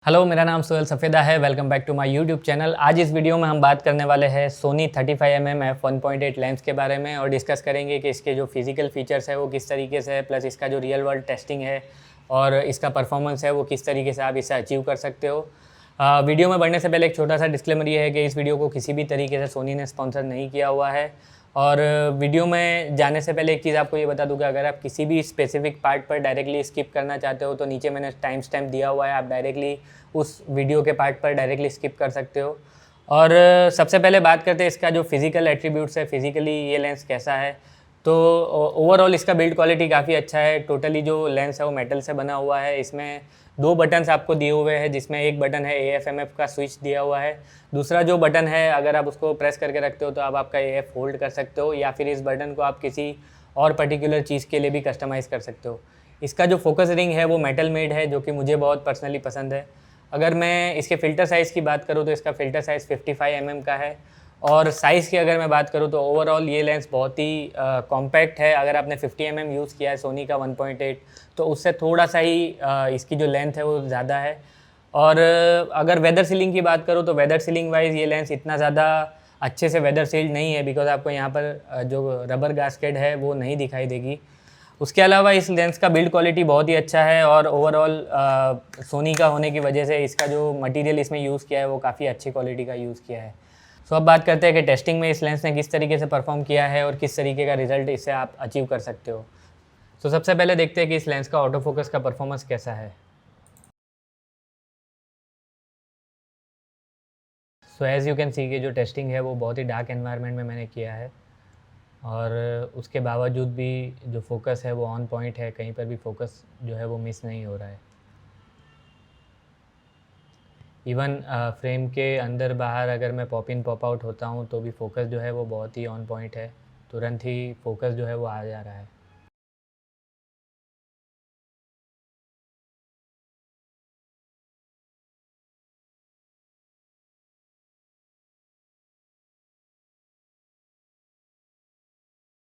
Hello, मेरा नाम सोहेल सफ़ेदा है। Welcome back to my YouTube channel. आज इस वीडियो में हम बात करने वाले हैं सोनी 35mm f1.8 लेंस के बारे में और डिस्कस करेंगे कि इसके जो फिज़िकल फीचर्स है वो किस तरीके से है, प्लस इसका जो रियल वर्ल्ड टेस्टिंग है और इसका परफॉर्मेंस है वो किस तरीके से आप इसे अचीव कर सकते हो। वीडियो में बढ़ने से पहले एक छोटा सा डिस्क्लेमर ये है कि इस वीडियो को किसी भी तरीके से सोनी ने स्पॉन्सर नहीं किया हुआ है। और वीडियो में जाने से पहले एक चीज़ आपको ये बता दूं कि अगर आप किसी भी स्पेसिफिक पार्ट पर डायरेक्टली स्किप करना चाहते हो तो नीचे मैंने टाइम स्टैम्प दिया हुआ है, आप डायरेक्टली उस वीडियो के पार्ट पर डायरेक्टली स्किप कर सकते हो। और सबसे पहले बात करते हैं इसका जो फिज़िकल एट्रीब्यूट्स है, फिज़िकली ये लेंस कैसा है। तो ओवरऑल इसका बिल्ड क्वालिटी काफ़ी अच्छा है। टोटली जो लेंस है वो मेटल से बना हुआ है। इसमें दो बटन्स आपको दिए हुए हैं, जिसमें एक बटन है AF/MF का स्विच दिया हुआ है। दूसरा जो बटन है, अगर आप उसको प्रेस करके रखते हो तो आप आपका AF होल्ड कर सकते हो, या फिर इस बटन को आप किसी और पर्टिकुलर चीज़ के लिए भी कस्टमाइज़ कर सकते हो। इसका जो फोकस रिंग है वो मेटल मेड है, जो कि मुझे बहुत पर्सनली पसंद है। अगर मैं इसके फ़िल्टर साइज़ की बात करूँ तो इसका फ़िल्टर साइज़ 55mm का है। और साइज़ की अगर मैं बात करूँ तो ओवरऑल ये लेंस बहुत ही कॉम्पैक्ट है। अगर आपने 50mm यूज़ किया है सोनी का 1.8 तो उससे थोड़ा सा ही इसकी जो लेंथ है वो ज़्यादा है। और अगर वेदर सीलिंग की बात करूँ तो वेदर सीलिंग वाइज ये लेंस इतना ज़्यादा अच्छे से वेदर सील्ड नहीं है, बिकॉज आपको यहाँ पर जो रबर गास्केट है वो नहीं दिखाई देगी। उसके अलावा इस लेंस का बिल्ड क्वालिटी बहुत ही अच्छा है और ओवरऑल सोनी का होने की वजह से इसका जो मटेरियल इसमें यूज़ किया है वो काफ़ी अच्छी क्वालिटी का यूज़ किया है। सो अब बात करते हैं कि टेस्टिंग में इस लेंस ने किस तरीके से परफॉर्म किया है और किस तरीके का रिजल्ट इससे आप अचीव कर सकते हो। सो सबसे पहले देखते हैं कि इस लेंस का ऑटो फोकस का परफॉर्मेंस कैसा है। So as you can see कि जो टेस्टिंग है वो बहुत ही डार्क एनवायरनमेंट में मैंने किया है और उसके बावजूद भी जो फोकस है वो ऑन पॉइंट है, कहीं पर भी फोकस जो है वो मिस नहीं हो रहा है। इवन फ्रेम के अंदर बाहर अगर मैं पॉप इन पॉप आउट होता हूँ तो भी फोकस जो है वो बहुत ही ऑन पॉइंट है, तुरंत ही फोकस जो है वो आ जा रहा है।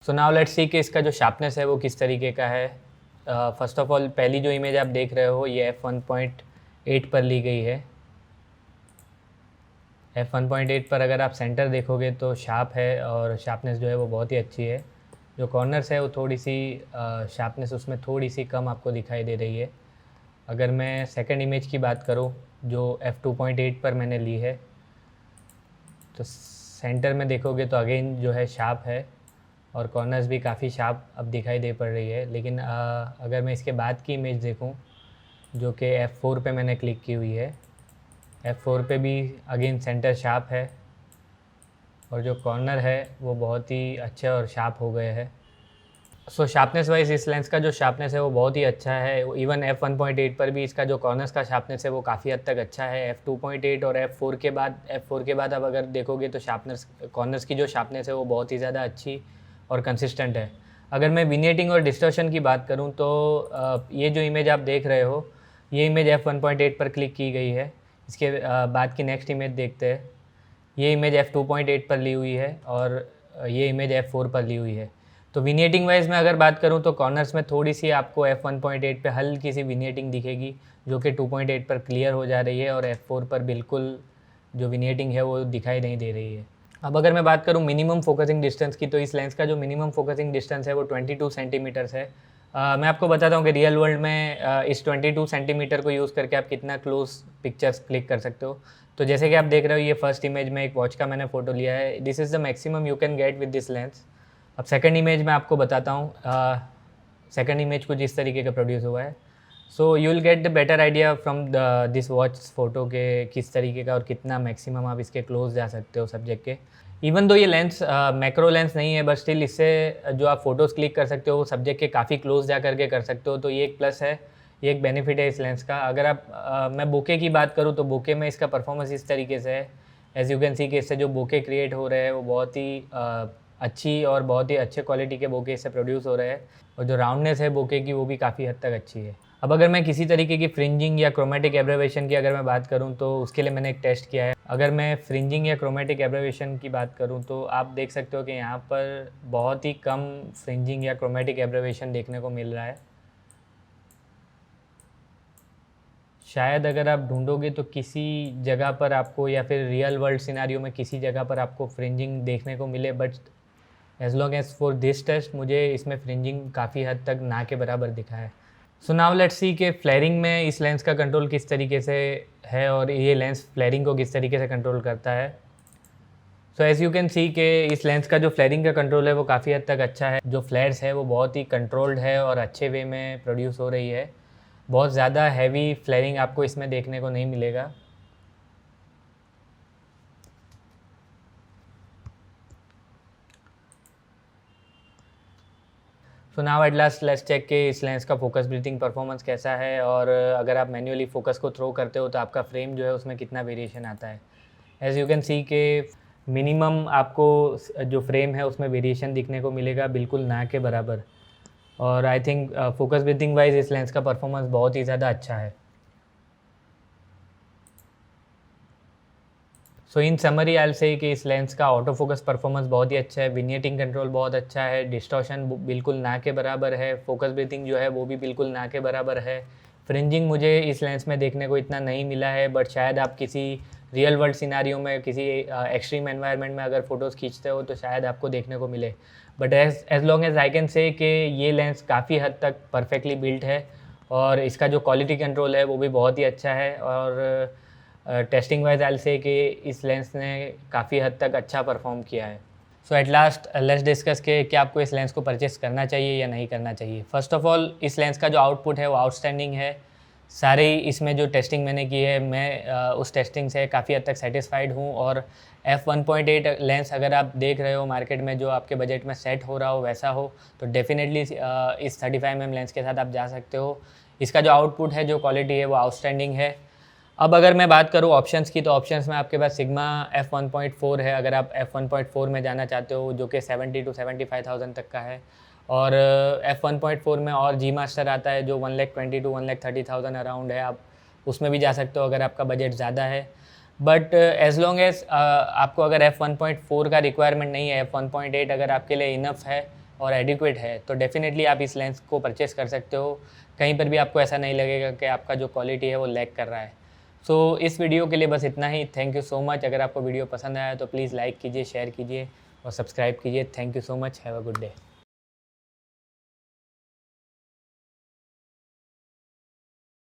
सो नाउ लेट्स सी कि इसका जो शार्पनेस है वो किस तरीके का है। फर्स्ट ऑफ ऑल पहली जो इमेज आप देख रहे हो ये f1.8 पर ली गई है। f1.8 पर अगर आप सेंटर देखोगे तो शार्प है और शार्पनेस जो है वो बहुत ही अच्छी है। जो कॉर्नर्स है वो थोड़ी सी शार्पनेस उसमें थोड़ी सी कम आपको दिखाई दे रही है। अगर मैं सेकंड इमेज की बात करूं जो f2.8 पर मैंने ली है तो सेंटर में देखोगे तो अगेन जो है शार्प है और कॉर्नर्स भी काफ़ी शार्प अब दिखाई दे पड़ रही है। लेकिन अगर मैं इसके बाद की इमेज देखूं जो कि f4 पे मैंने क्लिक की हुई है, f4 पे भी अगेन सेंटर शार्प है और जो कॉर्नर है वो बहुत ही अच्छे और शार्प हो गए हैं। सो शार्पनेस वाइज इस लेंस का जो शार्पनेस है वो बहुत ही अच्छा है। इवन f1.8 पर भी इसका जो कॉर्नर्स का शार्पनेस है वो काफ़ी हद तक अच्छा है। f2.8 और f4 के बाद अब अगर देखोगे तो शार्पनेस कॉर्नर्स की जो शार्पनेस है वो बहुत ही ज़्यादा अच्छी और कंसिस्टेंट है। अगर मैं विनेटिंग और डिस्टॉर्शन की बात करूँ तो ये जो इमेज आप देख रहे हो ये इमेज f1.8 पर क्लिक की गई है। इसके बाद की नेक्स्ट इमेज देखते हैं। ये इमेज f2.8 पर ली हुई है और ये इमेज f4 पर ली हुई है। तो विनिएटिंग वाइज में अगर बात करूँ तो कॉर्नर्स में थोड़ी सी आपको f1.8 पे हल्की सी विनिएटिंग दिखेगी, जो कि 2.8 पर क्लियर हो जा रही है और f4 पर बिल्कुल जो विनिएटिंग है वो दिखाई नहीं दे रही है। अब अगर मैं बात करूँ मिनिमम फोकसिंग डिस्टेंस की तो इस लेंस का जो मिनिमम फोकसिंग डिस्टेंस है वो 22 सेंटीमीटर्स है। मैं आपको बताता हूँ कि रियल वर्ल्ड में इस 22 सेंटीमीटर को यूज़ करके आप कितना क्लोज पिक्चर्स क्लिक कर सकते हो। तो जैसे कि आप देख रहे हो ये फर्स्ट इमेज में एक वॉच का मैंने फ़ोटो लिया है। This is the maximum you can get with this lens. अब सेकंड इमेज में आपको बताता हूँ। सेकंड इमेज कुछ इस तरीके का प्रोड्यूस हुआ है। So you will get the better idea from this watch photo के किस तरीके का और कितना मैक्सिमम आप इसके क्लोज जा सकते हो सब्जेक्ट के। इवन दो ये लेंस मैक्रो लेंस नहीं है, बट स्टिल इससे जो आप फ़ोटोज़ क्लिक कर सकते हो वो सब्जेक्ट के काफ़ी क्लोज जा करके कर सकते हो। तो ये एक प्लस है, ये एक बेनिफिट है इस लेंस का। अगर आप मैं बोके की बात करूँ तो बोके में इसका परफॉर्मेंस इस तरीके से है। एज़ यू कैन सी कि इससे जो बोके क्रिएट हो रहे हैं वो बहुत ही अच्छी और बहुत ही अच्छे क्वालिटी के बोके इससे प्रोड्यूस हो रहे हैं और जो राउंडनेस है बोके की वो भी काफ़ी हद तक अच्छी है। अब अगर मैं किसी तरीके की फ्रिंजिंग या क्रोमेटिक एब्रेवेशन की अगर मैं बात करूं तो उसके लिए मैंने एक टेस्ट किया है। अगर मैं फ्रिंजिंग या क्रोमेटिक एब्रेवेशन की बात करूं तो आप देख सकते हो कि यहाँ पर बहुत ही कम फ्रिंजिंग या क्रोमेटिक एब्रेवेशन देखने को मिल रहा है। शायद अगर आप ढूँढोगे तो किसी जगह पर आपको या फिर रियल वर्ल्ड सिनेरियो में किसी जगह पर आपको फ्रिंजिंग देखने को मिले, but as long as for this test मुझे इसमें फ्रिंजिंग काफ़ी हद तक ना के बराबर दिखा है। सो नाउ लेट्स सी कि फ्लेयरिंग में इस लेंस का कंट्रोल किस तरीके से है और ये लेंस फ्लेयरिंग को किस तरीके से कंट्रोल करता है। So as you can see कि इस लेंस का जो फ्लेयरिंग का कंट्रोल है वो काफ़ी हद तक अच्छा है। जो फ्लेयर्स है वो बहुत ही कंट्रोल्ड है और अच्छे वे में प्रोड्यूस हो रही है। बहुत ज़्यादा हैवी फ्लेयरिंग आपको इसमें देखने को नहीं मिलेगा। So now at last let's check कि इस लेंस का फोकस ब्रीथिंग परफॉर्मेंस कैसा है और अगर आप मैन्युअली फोकस को थ्रो करते हो तो आपका फ्रेम जो है उसमें कितना वेरिएशन आता है। एज़ यू कैन सी के मिनिमम आपको जो फ्रेम है उसमें वेरिएशन दिखने को मिलेगा, बिल्कुल ना के बराबर। और I think focus breathing wise इस लेंस का परफॉर्मेंस बहुत ही ज़्यादा अच्छा है। सो इन समरी आई विल से कि इस लेंस का ऑटो फोकस परफॉर्मेंस बहुत ही अच्छा है, विनियटिंग कंट्रोल बहुत अच्छा है, डिस्टॉर्शन बिल्कुल ना के बराबर है, फोकस ब्रीथिंग जो है वो भी बिल्कुल ना के बराबर है। फ्रिंजिंग मुझे इस लेंस में देखने को इतना नहीं मिला है, बट शायद आप किसी रियल वर्ल्ड सिनारियो में किसी एक्सट्रीम एनवायरनमेंट में अगर फ़ोटोज़ खींचते हो तो शायद आपको देखने को मिले। But as long as I can say कि ये लेंस काफ़ी हद तक परफेक्टली बिल्ट है और इसका जो क्वालिटी कंट्रोल है वो भी बहुत ही अच्छा है। और टेस्टिंग वाइज आई से कि इस लेंस ने काफ़ी हद तक अच्छा परफॉर्म किया है। सो एट लास्ट लेट्स डिस्कस के क्या आपको इस लेंस को परचेस करना चाहिए या नहीं करना चाहिए। फर्स्ट ऑफ ऑल इस लेंस का जो आउटपुट है वो आउटस्टैंडिंग है। सारे इसमें जो टेस्टिंग मैंने की है मैं उस टेस्टिंग से काफ़ी हद तक सेटिस्फाइड हूँ। और f1.8 लेंस अगर आप देख रहे हो मार्केट में जो आपके बजट में सेट हो रहा हो वैसा हो तो डेफिनेटली इस 35mm लेंस के साथ आप जा सकते हो। इसका जो आउटपुट है, जो क्वालिटी है वो आउटस्टैंडिंग है। अब अगर मैं बात करूँ ऑप्शंस की तो ऑप्शंस में आपके पास सिग्मा f1.4 है। अगर आप f1.4 में जाना चाहते हो जो कि 70 to 75,000 तक का है। और f1.4 में और जी मास्टर आता है जो 120 to 130,000 अराउंड है, आप उसमें भी जा सकते हो अगर आपका बजट ज़्यादा है। बट एज़ लॉन्ग एज आपको अगर f1.4 का रिक्वायरमेंट नहीं है, f1.8 अगर आपके लिए इनफ है और एडिक्वेट है तो डेफिनेटली आप इस लेंस को परचेस कर सकते हो। कहीं पर भी आपको ऐसा नहीं लगेगा कि आपका जो क्वालिटी है वो लैग कर रहा है। सो इस वीडियो के लिए बस इतना ही। Thank you so much. अगर आपको वीडियो पसंद आया तो प्लीज़ लाइक कीजिए, शेयर कीजिए और सब्सक्राइब कीजिए। Thank you so much. Have a good day.